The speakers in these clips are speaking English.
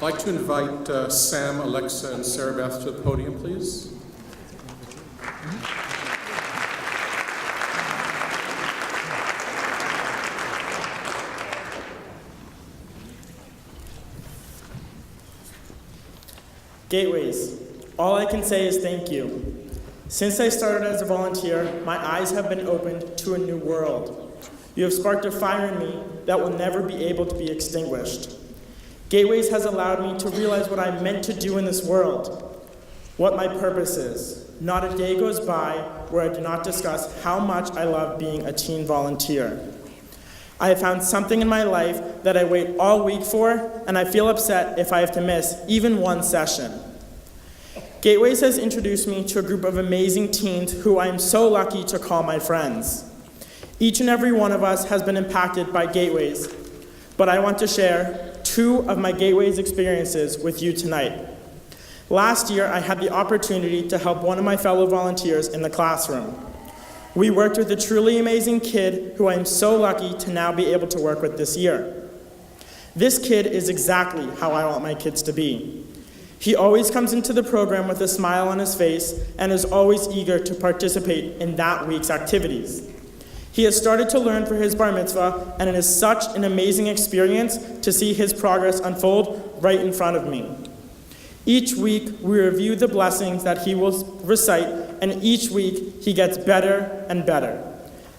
I'd like to invite Sam, Alexa, and Sarabeth to the podium, please. Gateways, all I can say is thank you. Since I started as a volunteer, my eyes have been opened to a new world. You have sparked a fire in me that will never be able to be extinguished. Gateways has allowed me to realize what I'm meant to do in this world, what my purpose is. Not a day goes by where I do not discuss how much I love being a teen volunteer. I have found something in my life that I wait all week for, and I feel upset if I have to miss even one session. Gateways has introduced me to a group of amazing teens who I am so lucky to call my friends. Each and every one of us has been impacted by Gateways, but I want to share 2 of my Gateways experiences with you tonight. Last year, I had the opportunity to help one of my fellow volunteers in the classroom. We worked with a truly amazing kid who I am so lucky to now be able to work with this year. This kid is exactly how I want my kids to be. He always comes into the program with a smile on his face and is always eager to participate in that week's activities. He has started to learn for his bar mitzvah, and it is such an amazing experience to see his progress unfold right in front of me. Each week, we review the blessings that he will recite, and each week, he gets better and better.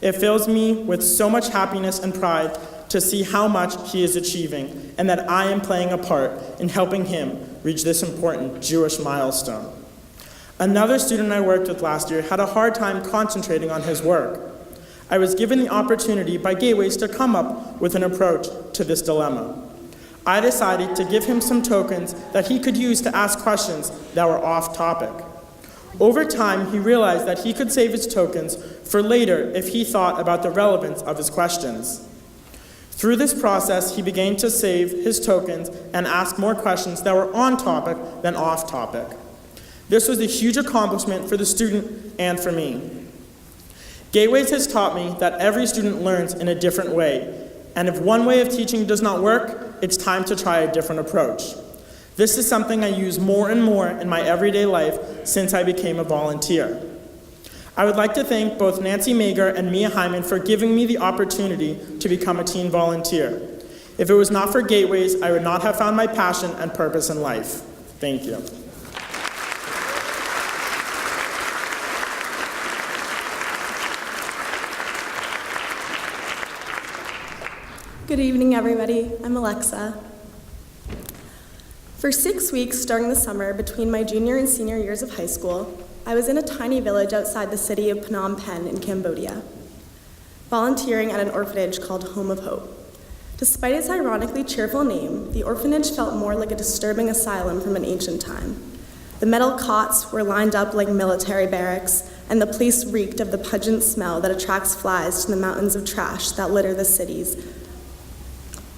It fills me with so much happiness and pride to see how much he is achieving, and that I am playing a part in helping him reach this important Jewish milestone. Another student I worked with last year had a hard time concentrating on his work. I was given the opportunity by Gateways to come up with an approach to this dilemma. I decided to give him some tokens that he could use to ask questions that were off topic. Over time, he realized that he could save his tokens for later if he thought about the relevance of his questions. Through this process, he began to save his tokens and ask more questions that were on topic than off topic. This was a huge accomplishment for the student and for me. Gateways has taught me that every student learns in a different way, and if one way of teaching does not work, it's time to try a different approach. This is something I use more and more in my everyday life since I became a volunteer. I would like to thank both Nancy Mager and Mia Hyman for giving me the opportunity to become a teen volunteer. If it was not for Gateways, I would not have found my passion and purpose in life. Thank you. Good evening, everybody. I'm Alexa. For 6 weeks during the summer between my junior and senior years of high school, I was in a tiny village outside the city of Phnom Penh in Cambodia, volunteering at an orphanage called Home of Hope. Despite its ironically cheerful name, the orphanage felt more like a disturbing asylum from an ancient time. The metal cots were lined up like military barracks, and the place reeked of the pungent smell that attracts flies to the mountains of trash that litter the cities.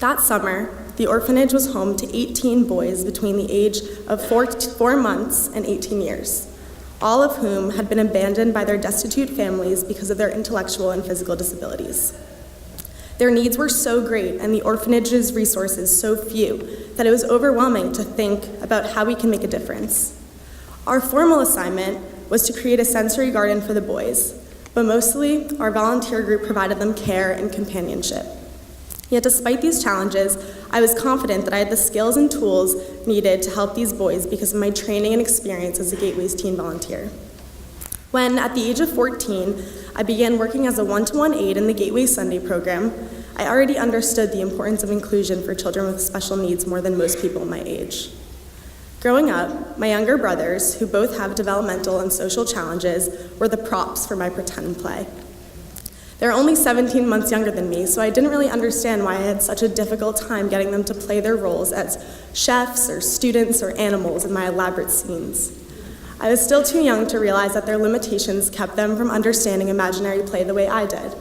That summer, the orphanage was home to 18 boys between the age of 4 months and 18 years, all of whom had been abandoned by their destitute families because of their intellectual and physical disabilities. Their needs were so great and the orphanage's resources so few that it was overwhelming to think about how we can make a difference. Our formal assignment was to create a sensory garden for the boys, but mostly our volunteer group provided them care and companionship. Yet despite these challenges, I was confident that I had the skills and tools needed to help these boys because of my training and experience as a Gateways teen volunteer. When, at the age of 14, I began working as a one-to-one aide in the Gateways Sunday program, I already understood the importance of inclusion for children with special needs more than most people my age. Growing up, my younger brothers, who both have developmental and social challenges, were the props for my pretend play. They're only 17 months younger than me, so I didn't really understand why I had such a difficult time getting them to play their roles as chefs or students or animals in my elaborate scenes. I was still too young to realize that their limitations kept them from understanding imaginary play the way I did.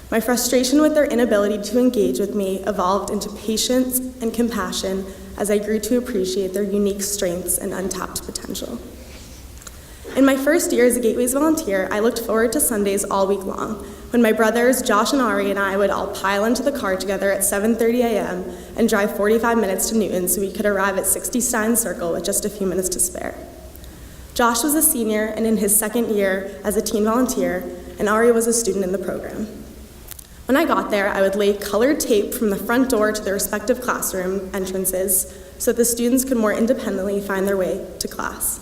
My frustration with their inability to engage with me evolved into patience and compassion as I grew to appreciate their unique strengths and untapped potential. In my first year as a Gateways volunteer, I looked forward to Sundays all week long, when my brothers, Josh and Ari, and I would all pile into the car together at 7:30 a.m. and drive 45 minutes to Newton so we could arrive at 60 Stein Circle with just a few minutes to spare. Josh was a senior and in his second year as a teen volunteer, and Ari was a student in the program. When I got there, I would lay colored tape from the front door to their respective classroom entrances so that the students could more independently find their way to class.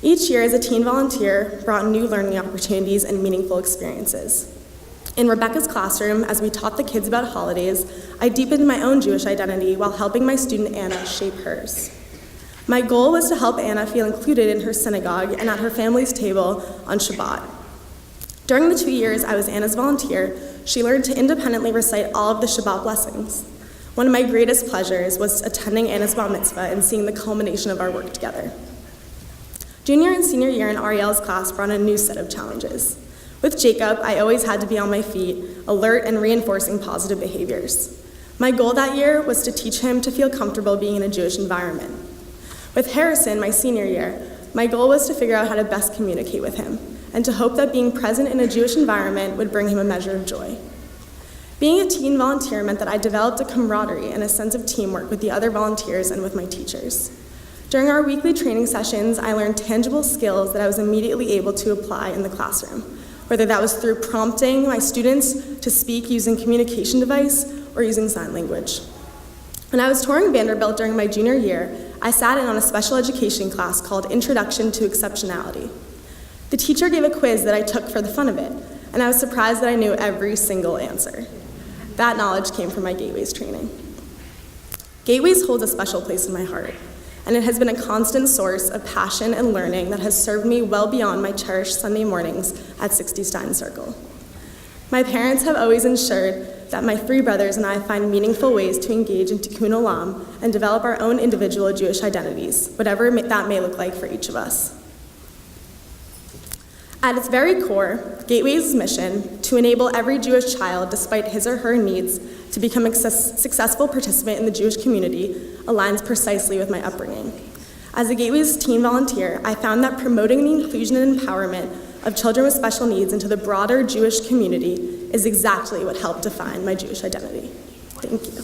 Each year as a teen volunteer brought new learning opportunities and meaningful experiences. In Rebecca's classroom, as we taught the kids about holidays, I deepened my own Jewish identity while helping my student Anna shape hers. My goal was to help Anna feel included in her synagogue and at her family's table on Shabbat. During the 2 years I was Anna's volunteer, she learned to independently recite all of the Shabbat blessings. One of my greatest pleasures was attending Anna's bar mitzvah and seeing the culmination of our work together. Junior and senior year in Ariel's class brought a new set of challenges. With Jacob, I always had to be on my feet, alert and reinforcing positive behaviors. My goal that year was to teach him to feel comfortable being in a Jewish environment. With Harrison, my senior year, my goal was to figure out how to best communicate with him, and to hope that being present in a Jewish environment would bring him a measure of joy. Being a teen volunteer meant that I developed a camaraderie and a sense of teamwork with the other volunteers and with my teachers. During our weekly training sessions, I learned tangible skills that I was immediately able to apply in the classroom, whether that was through prompting my students to speak using communication device or using sign language. When I was touring Vanderbilt during my junior year, I sat in on a special education class called Introduction to Exceptionality. The teacher gave a quiz that I took for the fun of it, and I was surprised that I knew every single answer. That knowledge came from my Gateways training. Gateways holds a special place in my heart, and it has been a constant source of passion and learning that has served me well beyond my cherished Sunday mornings at 60 Stein Circle. My parents have always ensured that my three brothers and I find meaningful ways to engage in Tikkun Olam and develop our own individual Jewish identities, whatever that may look like for each of us. At its very core, Gateways' mission, to enable every Jewish child, despite his or her needs, to become a successful participant in the Jewish community, aligns precisely with my upbringing. As a Gateways teen volunteer, I found that promoting the inclusion and empowerment of children with special needs into the broader Jewish community is exactly what helped define my Jewish identity. Thank you.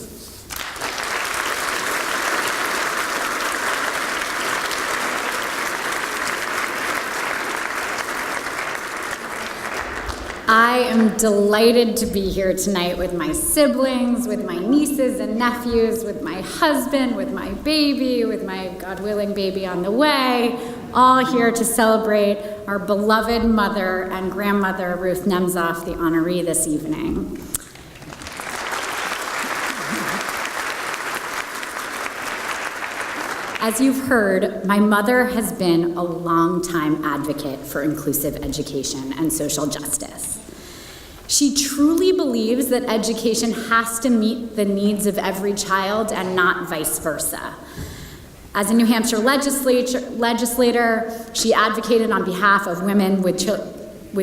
I am delighted to be here tonight with my siblings, with my nieces and nephews, with my husband, with my baby, with my, God willing, baby on the way, all here to celebrate our beloved mother and grandmother, Ruth Nemzoff, the honoree this evening. As you've heard, my mother has been a longtime advocate for inclusive education and social justice. She truly believes that education has to meet the needs of every child and not vice versa. As a New Hampshire legislator, she advocated on behalf of women with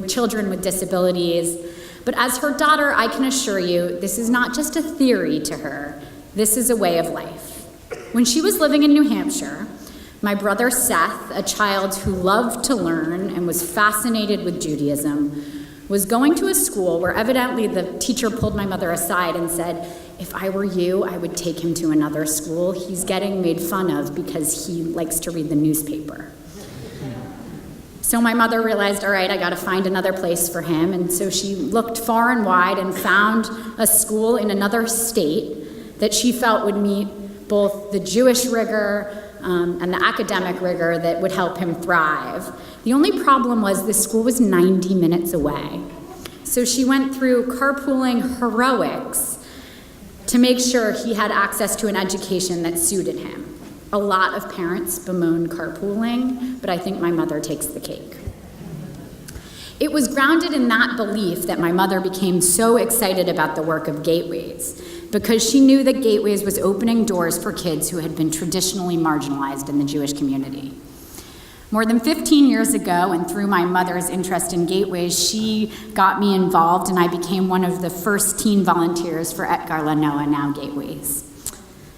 children with disabilities. But as her daughter, I can assure you, this is not just a theory to her, this is a way of life. When she was living in New Hampshire, my brother Seth, a child who loved to learn and was fascinated with Judaism, was going to a school where evidently the teacher pulled my mother aside and said, "If I were you, I would take him to another school. He's getting made fun of because he likes to read the newspaper." So my mother realized, all right, I gotta find another place for him. And so she looked far and wide and found a school in another state that she felt would meet both the Jewish rigor and the academic rigor that would help him thrive. The only problem was the school was 90 minutes away. So she went through carpooling heroics to make sure he had access to an education that suited him. A lot of parents bemoan carpooling, but I think my mother takes the cake. It was grounded in that belief that my mother became so excited about the work of Gateways, because she knew that Gateways was opening doors for kids who had been traditionally marginalized in the Jewish community. More than 15 years ago, and through my mother's interest in Gateways, she got me involved, and I became one of the first teen volunteers for Etgar Lanoa, now Gateways.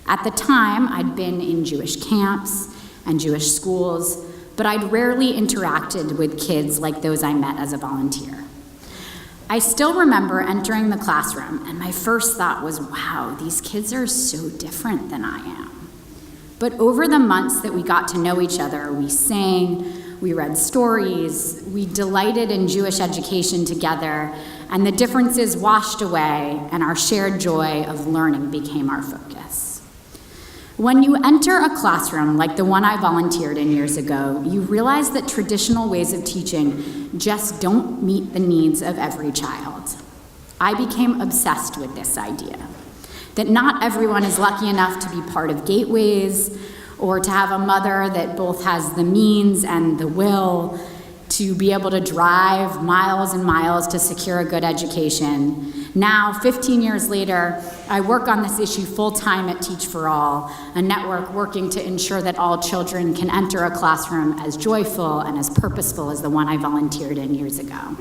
At the time, I'd been in Jewish camps and Jewish schools, but I'd rarely interacted with kids like those I met as a volunteer. I still remember entering the classroom, and my first thought was, wow, these kids are so different than I am. But over the months that we got to know each other, we sang, we read stories, we delighted in Jewish education together, and the differences washed away, and our shared joy of learning became our focus. When you enter a classroom like the one I volunteered in years ago, you realize that traditional ways of teaching just don't meet the needs of every child. I became obsessed with this idea, that not everyone is lucky enough to be part of Gateways, or to have a mother that both has the means and the will to be able to drive miles and miles to secure a good education. Now, 15 years later, I work on this issue full-time at Teach for All, a network working to ensure that all children can enter a classroom as joyful and as purposeful as the one I volunteered in years ago.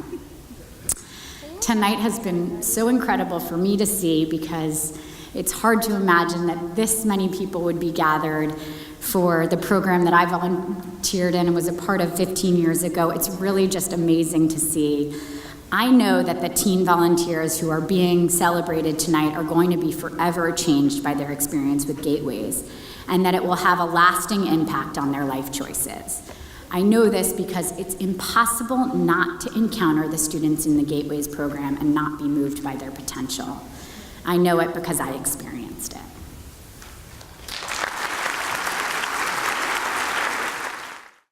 Tonight has been so incredible for me to see, because it's hard to imagine that this many people would be gathered for the program that I volunteered in and was a part of 15 years ago. It's really just amazing to see. I know that the teen volunteers who are being celebrated tonight are going to be forever changed by their experience with Gateways, and that it will have a lasting impact on their life choices. I know this because it's impossible not to encounter the students in the Gateways program and not be moved by their potential. I know it because I experienced it.